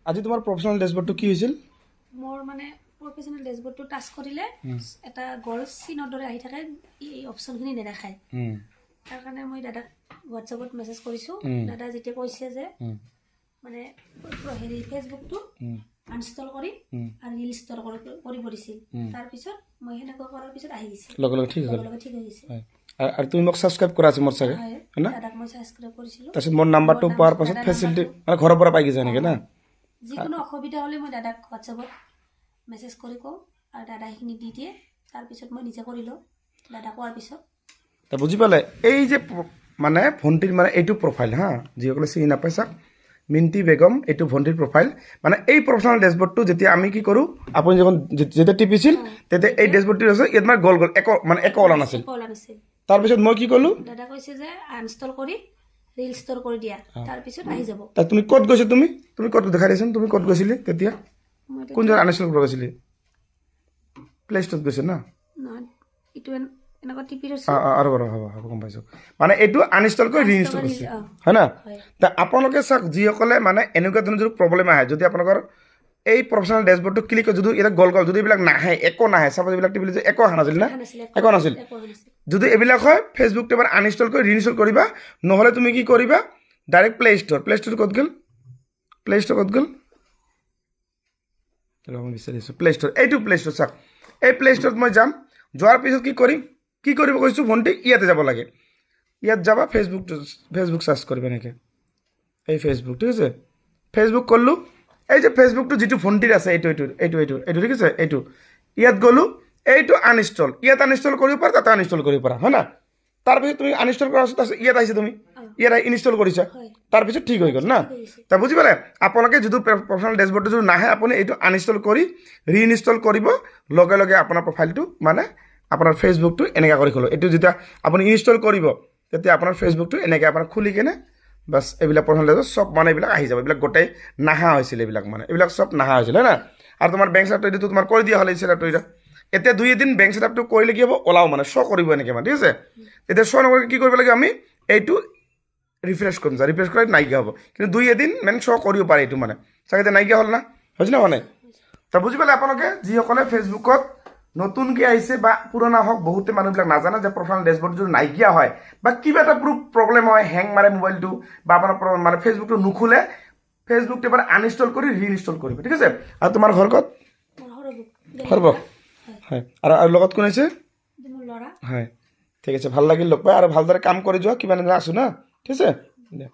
আজি তোমাৰ প্ৰফেচনেল ডেছবৰ্ডটো কি হৈছিল? মোৰ মানে প্ৰফেচনেল ডেছবৰ্ডটো টাচ কৰিলে এটা গল চিনৰ দৰে আহি থাকে, এই অপশ্যনখিনি নেদেখায়। তাৰ কাৰণে মই দাদাক হোৱাটছএপত মেছেজ কৰিছোঁ। দাদা যেতিয়া কৈছে যে মানে হেৰি ফেচবুকটো আনইনষ্টল কৰি আৰু ৰিইনষ্টল কৰিব দিছিল, তাৰপিছত মই সেনেকুৱা কৰাৰ পিছত আহি গৈছে, লগে লগে ঠিক হৈ ঠিক হৈ গৈছে। আৰু তুমি মোক ছাবস্ক্ৰাইব কৰা আছে মোৰ চাগে, হয় না? দাদাক মই ছাবস্ক্ৰাইব কৰিছিলোঁ। তাৰপিছত মোৰ নাম্বাৰটো পোৱাৰ পাছত ফেচিলিটি মানে ঘৰৰ পৰা পাই গৈছে এনেকৈ না? যিকোনো অসুবিধা হ'লে মই দাদাক হোৱাটছএপত মেছেজ কৰি কওঁ আৰু দাদা সেইখিনি দি দিয়ে। তাৰপিছত মই নিজে কৰি লওঁ দাদা কোৱাৰ পিছত। বুজি পালে? এই যে মানে ভণ্টিৰ মানে এইটো প্ৰফাইল হা, যিসকলে চিনি নাপাই চাওক, মিণ্টি বেগম এইটো ভণ্টিৰ প্ৰফাইল। মানে এই প্ৰফেচনেল ডেছবৰ্ডটো যেতিয়া আমি কি কৰোঁ, আপুনি যখন যেতিয়া টিপিছিল তেতিয়া এই ডেছবৰ্ডটো আছে, ইয়াত মানে গল একো ওলা নাছিল। তাৰপিছত মই কি ক'লোঁ, দাদা কৈছে যে আনইনষ্টল কৰি ৰিইনষ্টল কৰি দিয়া, তাৰপিছত আহি যাব। তুমি ক'ত গৈছে? তুমি ক'ত দেখাই দিয়াচোন, তুমি ক'ত গৈছিলি তেতিয়া? কোন জেগাত আনইনষ্টল কৰিব গৈছিলি? প্লে ষ্টৰত গৈছে না? নহয়, এইটো এনেকুৱা টিপি লৈছোঁ। আৰু হ'ব গম পাইছোঁ। মানে এইটো আনইনষ্টল কৰি ৰিইনষ্টল কৰিছে, হয় না? আপোনালোকে চাওক, যিসকলে মানে এনেকুৱা ধৰণৰ যদি প্ৰব্লেম আহে, যদি আপোনালোকৰ এই প্ৰফেচনেল ডেছবৰ্ডটো ক্লিক কৰি যদি এটা গল যদি এইবিলাক নাহে, একো নাহে, চাপ'জ এইবিলাক টিপিলে যে একো অহা নাছিল না, একো নাছিল, যদি এইবিলাক হয় ফেচবুকটো এবাৰ আনইনষ্টল কৰি ৰিইনষ্টল কৰিবা। নহ'লে তুমি কি কৰিবা, ডাইৰেক্ট প্লে ষ্ট'ৰ ক'ত গ'ল? প্লে ষ্ট'ৰ ক'ত গ'ল? মই বিচাৰিছোঁ প্লে ষ্ট'ৰ, এইটো প্লে ষ্ট'ৰ চাওক। এই প্লে ষ্ট'ৰত মই যাম, যোৱাৰ পিছত কি কৰিম, কি কৰিব কৈছোঁ ভণ্টি, ইয়াতে যাব লাগে। ইয়াত যাবা, ফেচবুক চাৰ্চ কৰিবা এনেকৈ, এই ফেচবুক, ঠিক আছে? ফেচবুক কৰিলোঁ, এই যে ফেচবুকটো যিটো ভণ্টিৰ আছে, এইটো ঠিক আছে? এইটো ইয়াত গ'লোঁ, এইটো আনইনষ্টল, ইয়াত আনইনষ্টল কৰিব পাৰা, তাতে আনইনষ্টল কৰিব পাৰা, হয় না? তাৰপিছত তুমি আনইনষ্টল কৰাৰ পাছত ইয়াত আহিছে, তুমি ইয়াত ইনষ্টল কৰিছা, তাৰপিছত ঠিক হৈ গ'ল না? তাৰ বুজি পালে? আপোনালোকে যিটো প্ৰফেচনেল ডেছবৰ্ডটো যদি নাহে, আপুনি এইটো আনইনষ্টল কৰি ৰিইনষ্টল কৰিব, লগে লগে আপোনাৰ প্ৰফাইলটো মানে আপোনাৰ ফেচবুকটো এনেকৈ কৰি খোলো। এইটো যেতিয়া আপুনি ইনষ্টল কৰিব, তেতিয়া আপোনাৰ ফেচবুকটো এনেকৈ আপোনাৰ খুলি কেনে বাছ এইবিলাক প্ৰফেচনেল ডেছবৰ্ড চব মানে এইবিলাক আহি যাব। এইবিলাক গোটেই নাহা হৈছিল, এইবিলাক চব নাহা হৈছিল, হয় না? আৰু তোমাৰ বেংক ছেটআপটো এইটো তোমাৰ কৰি দিয়া হ'লে ছেটআপটো এতিয়া 2 এদিন বেংক ছেটআপটো কৰিলে কি হ'ব, ওলাও মানে শ্ব' কৰিব এনেকৈ মানে, ঠিক আছে? এতিয়া শ্ব' নকৰি কি কৰিব লাগে, আমি এইটো ৰিফ্ৰেছ কৰিম, ৰিফ্ৰেছ কৰিলে নাইকিয়া হ'ব। কিন্তু 2 এদিন মানে শ্ব' কৰিব পাৰে এইটো মানে, চাগে এতিয়া নাইকিয়া হ'ল না, হৈছে না? মানে তা বুজি পালে আপোনালোকে? যিসকলে ফেচবুকত নতুনকৈ আহিছে বা পুৰণা হওক, বহুতে মানুহবিলাক নাজানে যে প্ৰফেচনেল ডেছবৰ্ড যদি নাইকিয়া হয় বা কিবা এটা প্ৰব্লেম হয়, হেং মাৰে মোবাইলটো বা আপোনাৰ মানে ফেচবুকটো নুখোলে, ফেচবুকটো এবাৰ আনইনষ্টল কৰি ৰিইনষ্টল কৰিব, ঠিক আছে? আৰু তোমাৰ ঘৰ ক'ত? সৰ্বক, হয়। আৰু লগত কোন আছে? হয়, ঠিক আছে, ভাল লাগিল লগ পাই, আৰু ভালদৰে কাম কৰি যোৱা, কিবা আছোঁ না, ঠিক আছে? দিয়া।